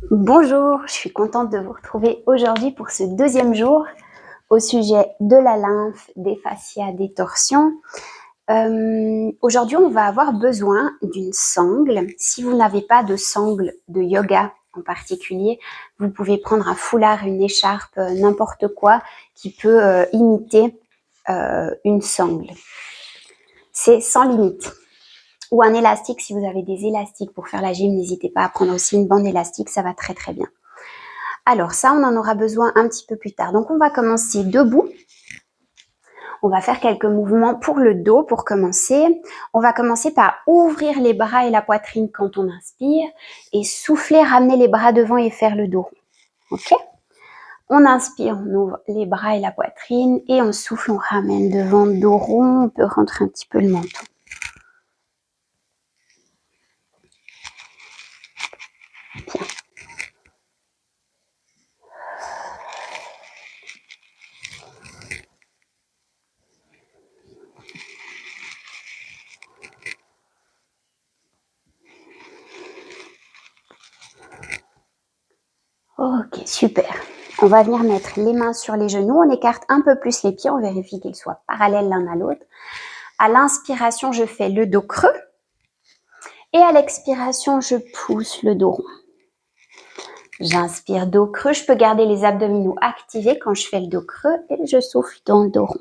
Bonjour, je suis contente de vous retrouver aujourd'hui pour ce deuxième jour au sujet de la lymphe, des fascias, des torsions. Aujourd'hui, on va avoir besoin d'une sangle. Si vous n'avez pas de sangle de yoga en particulier, vous pouvez prendre un foulard, une écharpe, n'importe quoi qui peut imiter une sangle. C'est sans limite. Ou un élastique, si vous avez des élastiques pour faire la gym, n'hésitez pas à prendre aussi une bande élastique, ça va très très bien. Alors ça, on en aura besoin un petit peu plus tard. Donc on va commencer debout. On va faire quelques mouvements pour le dos pour commencer. On va commencer par ouvrir les bras et la poitrine quand on inspire et souffler, ramener les bras devant et faire le dos rond. Ok ? On inspire, on ouvre les bras et la poitrine et on souffle, on ramène devant, dos rond. On peut rentrer un petit peu le menton. Bien. Ok, super. On va venir mettre les mains sur les genoux. On écarte un peu plus les pieds. On vérifie qu'ils soient parallèles l'un à l'autre. À l'inspiration, je fais le dos creux. Et à l'expiration, je pousse le dos rond. J'inspire dos creux. Je peux garder les abdominaux activés quand je fais le dos creux. Et je souffle dans le dos rond.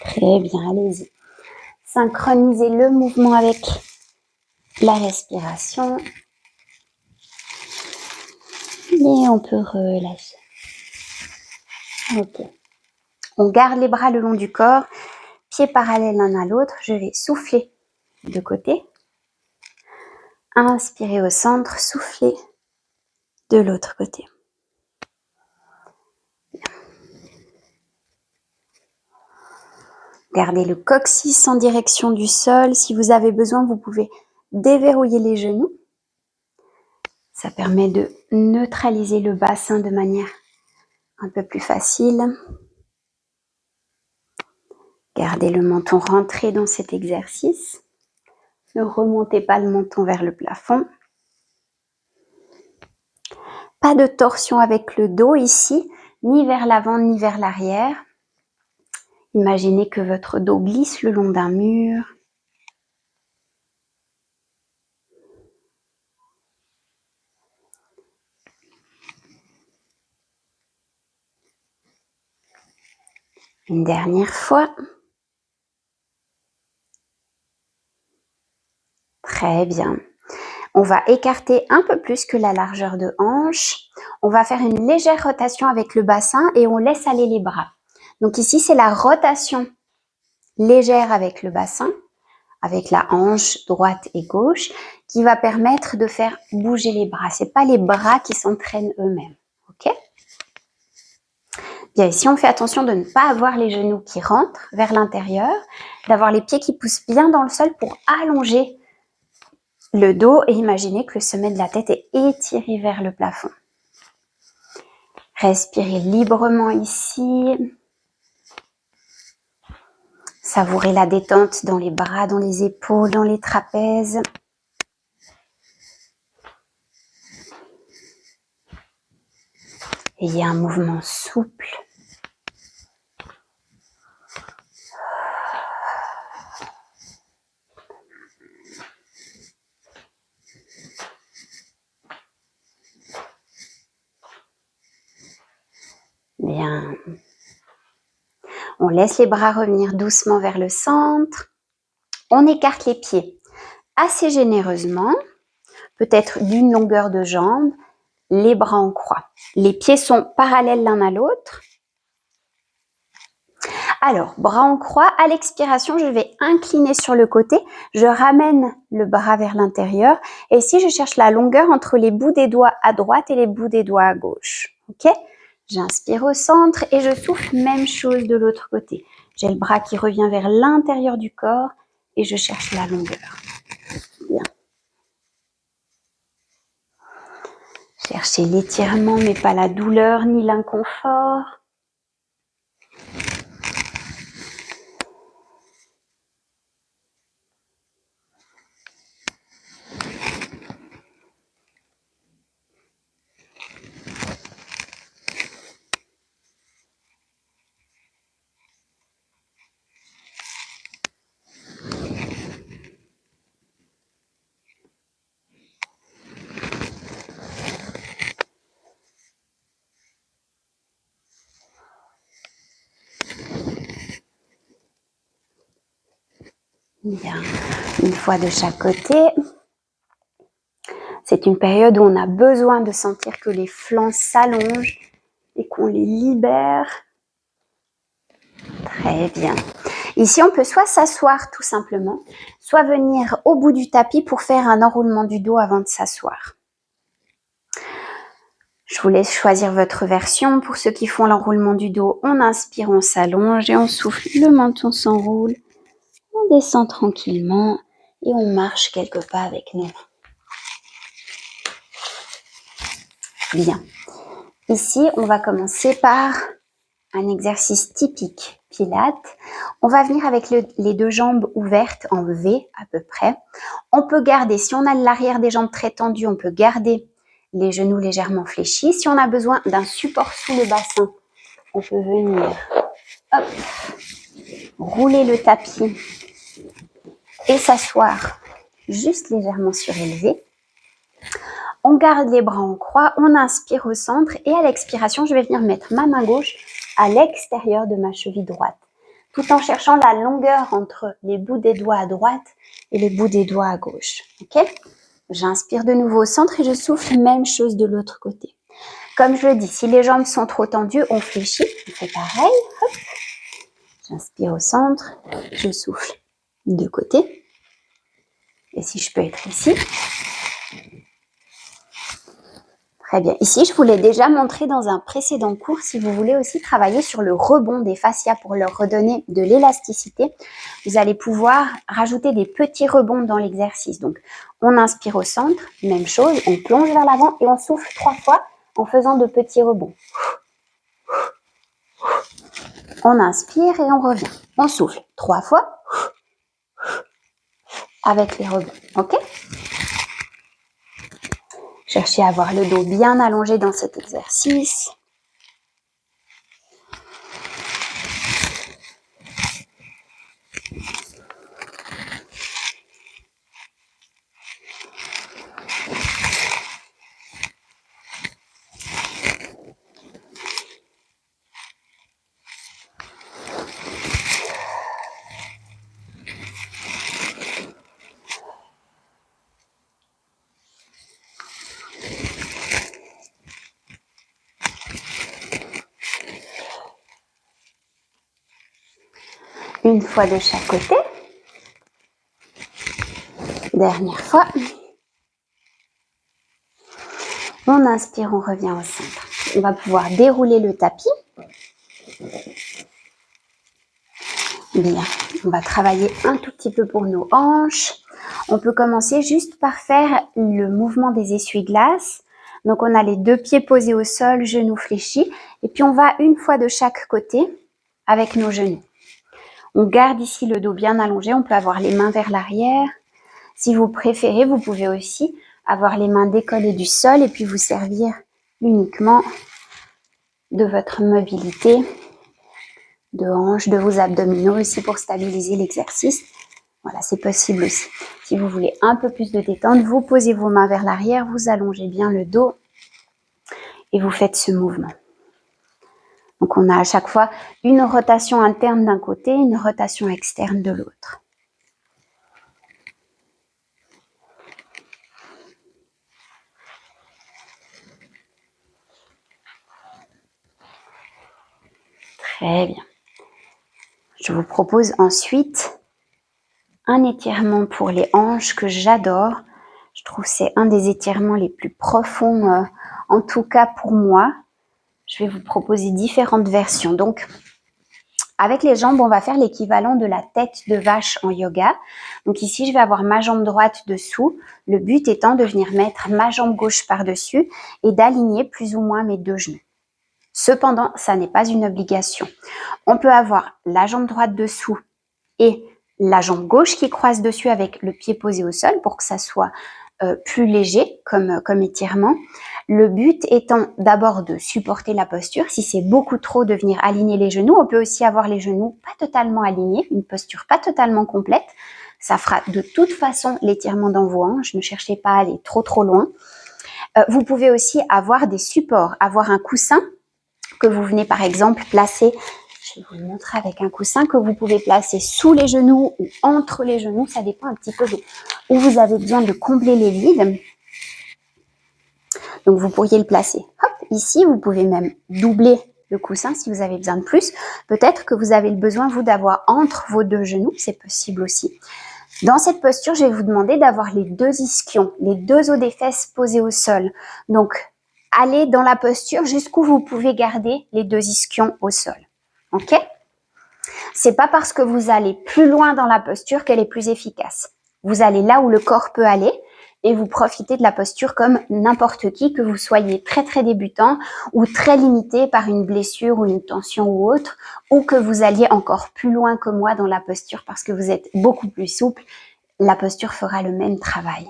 Très bien, allez-y. Synchronisez le mouvement avec la respiration. Et on peut relâcher. Ok. On garde les bras le long du corps, pieds parallèles l'un à l'autre. Je vais souffler de côté. Inspirez au centre, soufflez de l'autre côté. Gardez le coccyx en direction du sol. Si vous avez besoin, vous pouvez déverrouiller les genoux. Ça permet de neutraliser le bassin de manière un peu plus facile. Gardez le menton rentré dans cet exercice. Ne remontez pas le menton vers le plafond. Pas de torsion avec le dos ici, ni vers l'avant ni vers l'arrière. Imaginez que votre dos glisse le long d'un mur. Une dernière fois. Très bien. On va écarter un peu plus que la largeur de hanche. On va faire une légère rotation avec le bassin et on laisse aller les bras. Donc ici, c'est la rotation légère avec le bassin, avec la hanche droite et gauche, qui va permettre de faire bouger les bras. Ce n'est pas les bras qui s'entraînent eux-mêmes. Ok ? Bien, ici, on fait attention de ne pas avoir les genoux qui rentrent vers l'intérieur, d'avoir les pieds qui poussent bien dans le sol pour allonger le dos et imaginez que le sommet de la tête est étiré vers le plafond. Respirez librement ici. Savourez la détente dans les bras, dans les épaules, dans les trapèzes. Ayez un mouvement souple. Bien. On laisse les bras revenir doucement vers le centre. On écarte les pieds assez généreusement, peut-être d'une longueur de jambe, les bras en croix. Les pieds sont parallèles l'un à l'autre. Alors, bras en croix, à l'expiration, je vais incliner sur le côté. Je ramène le bras vers l'intérieur. Et ici, je cherche la longueur entre les bouts des doigts à droite et les bouts des doigts à gauche. Ok ? J'inspire au centre et je souffle, même chose de l'autre côté. J'ai le bras qui revient vers l'intérieur du corps et je cherche la longueur. Bien. Cherchez l'étirement, mais pas la douleur ni l'inconfort. Bien, une fois de chaque côté. C'est une période où on a besoin de sentir que les flancs s'allongent et qu'on les libère. Très bien. Ici, on peut soit s'asseoir tout simplement, soit venir au bout du tapis pour faire un enroulement du dos avant de s'asseoir. Je vous laisse choisir votre version. Pour ceux qui font l'enroulement du dos, on inspire, on s'allonge et on souffle, le menton s'enroule. On descend tranquillement et on marche quelques pas avec nos mains. Bien. Ici, on va commencer par un exercice typique Pilates. On va venir avec les deux jambes ouvertes en V à peu près. On peut garder, si on a l'arrière des jambes très tendu, on peut garder les genoux légèrement fléchis. Si on a besoin d'un support sous le bassin, on peut venir hop, rouler le tapis et s'asseoir juste légèrement surélevé. On garde les bras en croix, on inspire au centre et à l'expiration, je vais venir mettre ma main gauche à l'extérieur de ma cheville droite, tout en cherchant la longueur entre les bouts des doigts à droite et les bouts des doigts à gauche. Ok ? J'inspire de nouveau au centre et je souffle, même chose de l'autre côté. Comme je le dis, si les jambes sont trop tendues, on fléchit, on fait pareil. Hop. J'inspire au centre, je souffle de côté. Et si je peux être ici. Très bien. Ici, je vous l'ai déjà montré dans un précédent cours. Si vous voulez aussi travailler sur le rebond des fascias pour leur redonner de l'élasticité, vous allez pouvoir rajouter des petits rebonds dans l'exercice. Donc, on inspire au centre, même chose, on plonge vers l'avant et on souffle 3 fois en faisant de petits rebonds. On inspire et on revient. On souffle 3 fois avec les rebonds. Ok ? Cherchez à avoir le dos bien allongé dans cet exercice. Une fois de chaque côté. Dernière fois. On inspire, on revient au centre. On va pouvoir dérouler le tapis. Bien, on va travailler un tout petit peu pour nos hanches. On peut commencer juste par faire le mouvement des essuie-glaces. Donc on a les deux pieds posés au sol, genoux fléchis. Et puis on va une fois de chaque côté avec nos genoux. On garde ici le dos bien allongé. On peut avoir les mains vers l'arrière. Si vous préférez, vous pouvez aussi avoir les mains décollées du sol et puis vous servir uniquement de votre mobilité, de hanches, de vos abdominaux aussi pour stabiliser l'exercice. Voilà, c'est possible aussi. Si vous voulez un peu plus de détente, vous posez vos mains vers l'arrière, vous allongez bien le dos et vous faites ce mouvement. Donc on a à chaque fois une rotation interne d'un côté, une rotation externe de l'autre. Très bien. Je vous propose ensuite un étirement pour les hanches que j'adore. Je trouve que c'est un des étirements les plus profonds, en tout cas pour moi. je vais vous proposer différentes versions. Donc, avec les jambes, on va faire l'équivalent de la tête de vache en yoga. Donc ici, je vais avoir ma jambe droite dessous. Le but étant de venir mettre ma jambe gauche par-dessus et d'aligner plus ou moins mes deux genoux. Cependant, ça n'est pas une obligation. On peut avoir la jambe droite dessous et la jambe gauche qui croise dessus avec le pied posé au sol pour que ça soit plus léger comme étirement. Le but étant d'abord de supporter la posture. Si c'est beaucoup trop de venir aligner les genoux, on peut aussi avoir les genoux pas totalement alignés, une posture pas totalement complète. Ça fera de toute façon l'étirement dans vos hanches. Ne cherchez pas à aller trop loin. Vous pouvez aussi avoir des supports, avoir un coussin que vous venez par exemple placer, je vais vous le montrer avec un coussin que vous pouvez placer sous les genoux ou entre les genoux, ça dépend un petit peu de où vous avez besoin de combler les vides. Donc vous pourriez le placer hop, ici, vous pouvez même doubler le coussin si vous avez besoin de plus. Peut-être que vous avez le besoin, vous, d'avoir entre vos deux genoux, c'est possible aussi. Dans cette posture, je vais vous demander d'avoir les deux ischions, les deux os des fesses posés au sol. Donc, allez dans la posture jusqu'où vous pouvez garder les deux ischions au sol. Ok? C'est pas parce que vous allez plus loin dans la posture qu'elle est plus efficace. Vous allez là où le corps peut aller et vous profitez de la posture comme n'importe qui, que vous soyez très débutant ou très limité par une blessure ou une tension ou autre, ou que vous alliez encore plus loin que moi dans la posture parce que vous êtes beaucoup plus souple. La posture fera le même travail.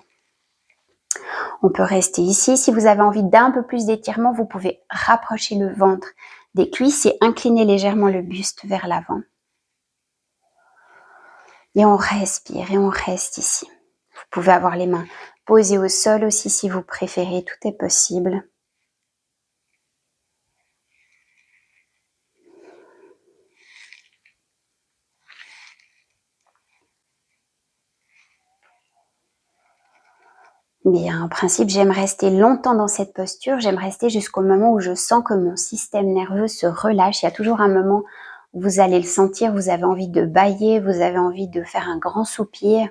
On peut rester ici. Si vous avez envie d'un peu plus d'étirement, vous pouvez rapprocher le ventre des cuisses et incliner légèrement le buste vers l'avant. Et on respire et on reste ici. Vous pouvez avoir les mains posées au sol aussi si vous préférez, tout est possible. Bien, en principe, j'aime rester longtemps dans cette posture. J'aime rester jusqu'au moment où je sens que mon système nerveux se relâche. Il y a toujours un moment où vous allez le sentir, vous avez envie de bâiller, vous avez envie de faire un grand soupir.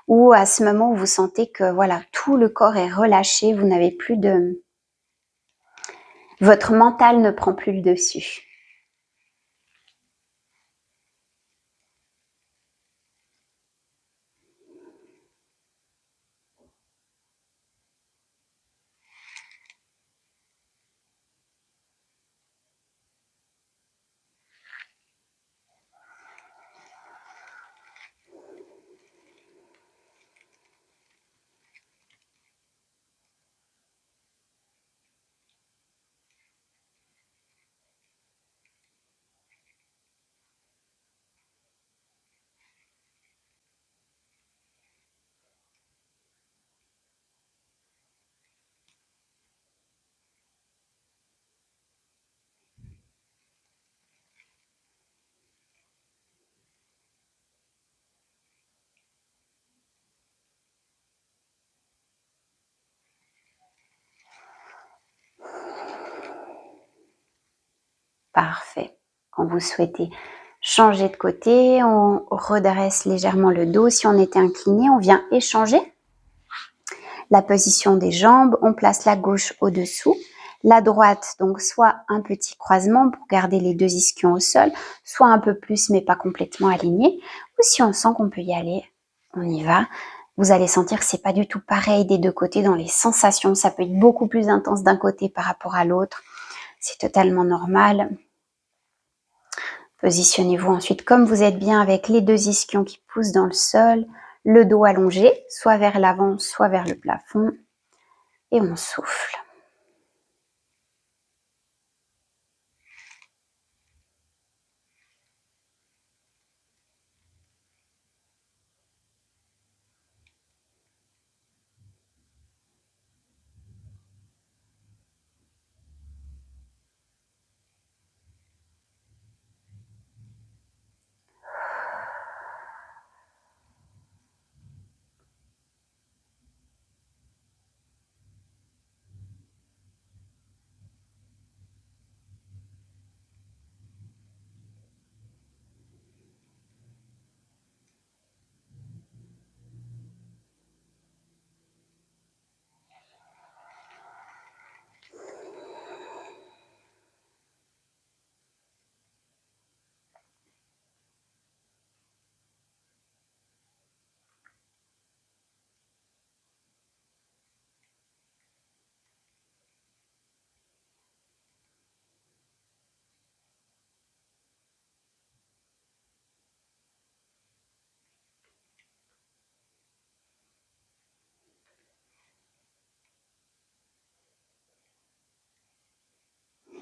Ou à ce moment où vous sentez que voilà, tout le corps est relâché, vous n'avez plus de... Votre mental ne prend plus le dessus. Parfait. Quand vous souhaitez changer de côté, on redresse légèrement le dos. Si on était incliné, on vient échanger la position des jambes. On place la gauche au-dessous, la droite, donc soit un petit croisement pour garder les deux ischions au sol, soit un peu plus mais pas complètement aligné. Ou si on sent qu'on peut y aller, on y va. Vous allez sentir que c'est pas du tout pareil des deux côtés dans les sensations. Ça peut être beaucoup plus intense d'un côté par rapport à l'autre. C'est totalement normal. Positionnez-vous ensuite comme vous êtes bien avec les deux ischions qui poussent dans le sol, le dos allongé, soit vers l'avant, soit vers le plafond. Et on souffle.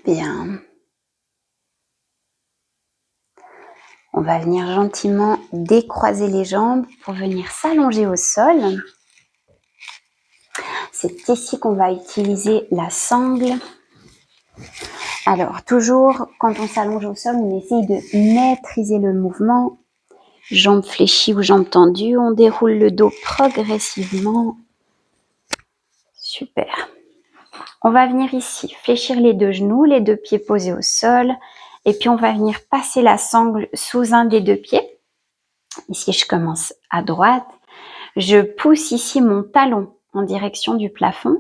bien. On va venir gentiment décroiser les jambes pour venir s'allonger au sol. C'est ici qu'on va utiliser la sangle. Alors, toujours, quand on s'allonge au sol, on essaye de maîtriser le mouvement. Jambes fléchies ou jambes tendues, on déroule le dos progressivement. Super. On va venir ici, fléchir les deux genoux, les deux pieds posés au sol. Et puis, on va venir passer la sangle sous un des deux pieds. Ici, je commence à droite. Je pousse ici mon talon en direction du plafond.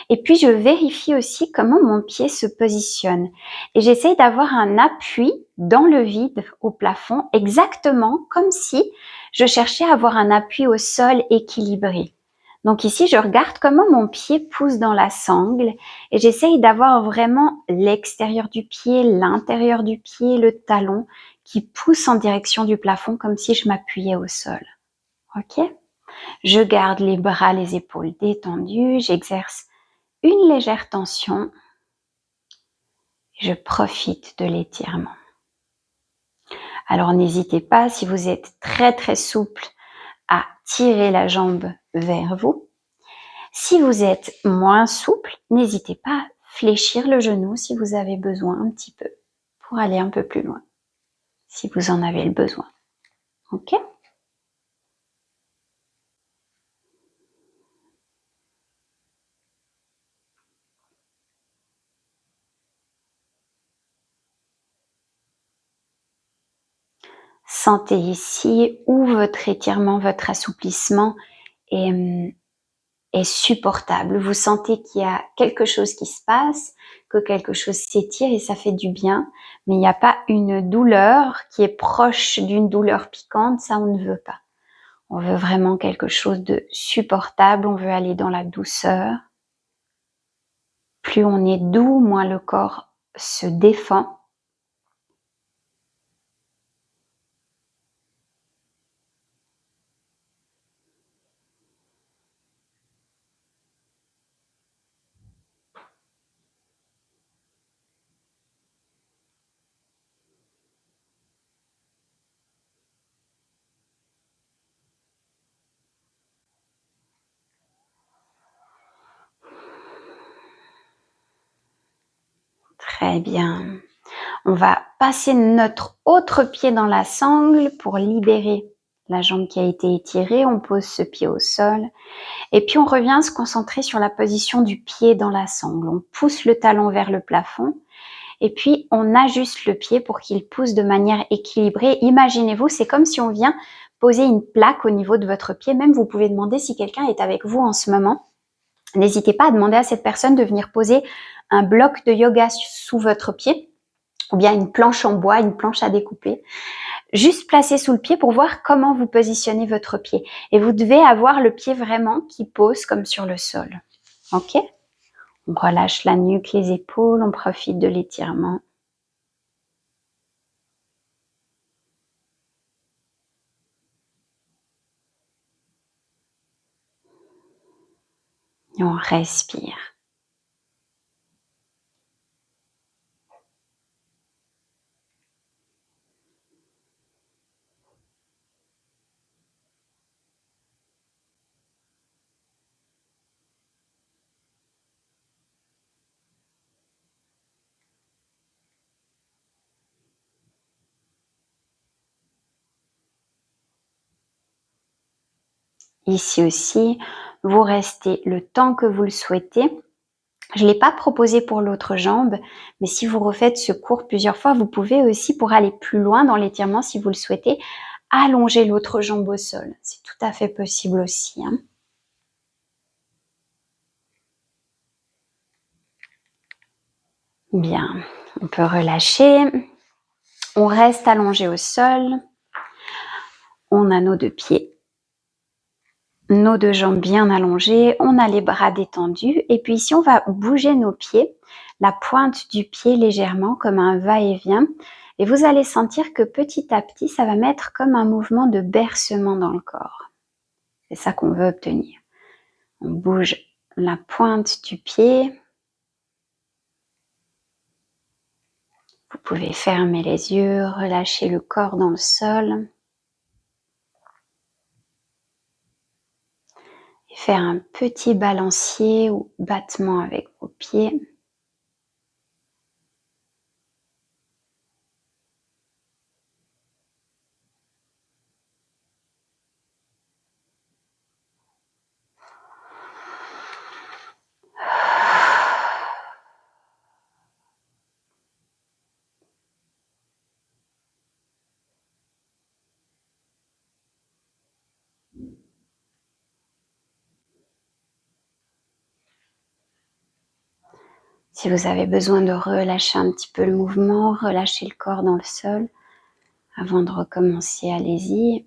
Et puis, je vérifie aussi comment mon pied se positionne. Et j'essaye d'avoir un appui dans le vide au plafond, exactement comme si je cherchais à avoir un appui au sol équilibré. Donc ici, je regarde comment mon pied pousse dans la sangle et j'essaye d'avoir vraiment l'extérieur du pied, l'intérieur du pied, le talon qui pousse en direction du plafond comme si je m'appuyais au sol. Ok ? Je garde les bras, les épaules détendues, j'exerce une légère tension. Je profite de l'étirement. Alors n'hésitez pas, si vous êtes très très souple, à tirer la jambe vers vous. Si vous êtes moins souple, n'hésitez pas à fléchir le genou si vous avez besoin un petit peu pour aller un peu plus loin, si vous en avez le besoin. Ok ? Sentez ici où votre étirement, votre assouplissement est supportable. Vous sentez qu'il y a quelque chose qui se passe, que quelque chose s'étire et ça fait du bien, mais il n'y a pas une douleur qui est proche d'une douleur piquante, ça on ne veut pas. On veut vraiment quelque chose de supportable, on veut aller dans la douceur. Plus on est doux, moins le corps se défend. Très bien. On va passer notre autre pied dans la sangle pour libérer la jambe qui a été étirée. On pose ce pied au sol. Et puis on revient se concentrer sur la position du pied dans la sangle. On pousse le talon vers le plafond. Et puis on ajuste le pied pour qu'il pousse de manière équilibrée. Imaginez-vous, c'est comme si on vient poser une plaque au niveau de votre pied. Même vous pouvez demander si quelqu'un est avec vous en ce moment. N'hésitez pas à demander à cette personne de venir poser un bloc de yoga sous votre pied ou bien une planche en bois, une planche à découper. Juste placé sous le pied pour voir comment vous positionnez votre pied. Et vous devez avoir le pied vraiment qui pose comme sur le sol. Ok ? On relâche la nuque, les épaules, on profite de l'étirement. Et on respire. Ici aussi, vous restez le temps que vous le souhaitez. Je ne l'ai pas proposé pour l'autre jambe, mais si vous refaites ce cours plusieurs fois, vous pouvez aussi, pour aller plus loin dans l'étirement, si vous le souhaitez, allonger l'autre jambe au sol. C'est tout à fait possible aussi. Bien, on peut relâcher. On reste allongé au sol. On a nos deux pieds, nos deux jambes bien allongées. On a les bras détendus. Et puis ici, on va bouger nos pieds, la pointe du pied légèrement comme un va-et-vient. Et vous allez sentir que petit à petit, ça va mettre comme un mouvement de bercement dans le corps. C'est ça qu'on veut obtenir. On bouge la pointe du pied. Vous pouvez fermer les yeux, relâcher le corps dans le sol. Et faire un petit balancier ou battement avec vos pieds. Si vous avez besoin de relâcher un petit peu le mouvement, relâchez le corps dans le sol. Avant de recommencer, allez-y.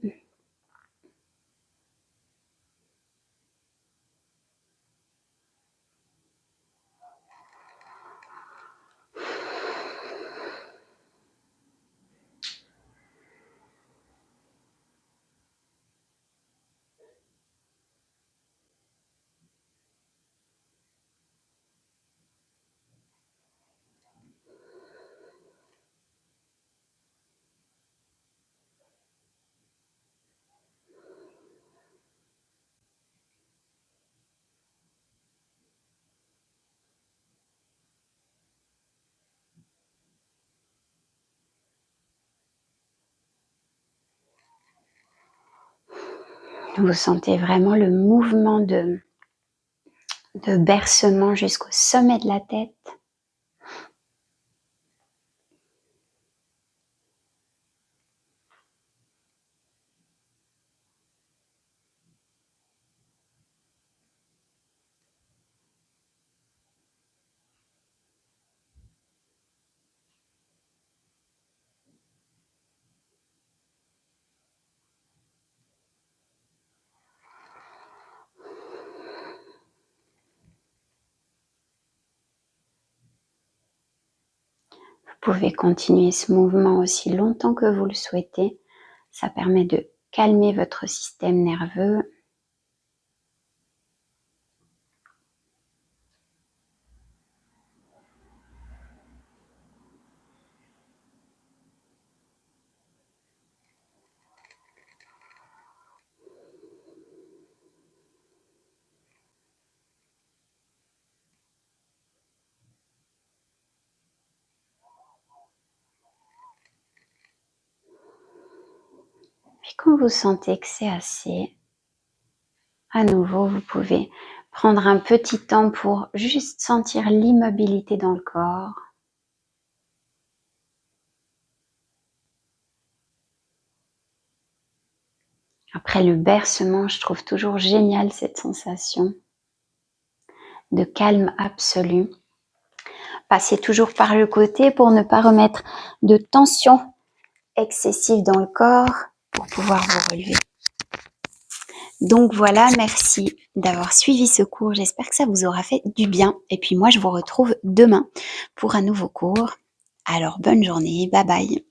Vous sentez vraiment le mouvement de bercement jusqu'au sommet de la tête. Vous pouvez continuer ce mouvement aussi longtemps que vous le souhaitez. Ça permet de calmer votre système nerveux. Puis quand vous sentez que c'est assez, à nouveau, vous pouvez prendre un petit temps pour juste sentir l'immobilité dans le corps. Après le bercement, je trouve toujours génial cette sensation de calme absolu. Passez toujours par le côté pour ne pas remettre de tension excessive dans le corps pour pouvoir vous relever. Donc voilà, merci d'avoir suivi ce cours. J'espère que ça vous aura fait du bien. Et puis moi, je vous retrouve demain pour un nouveau cours. Alors bonne journée, bye bye.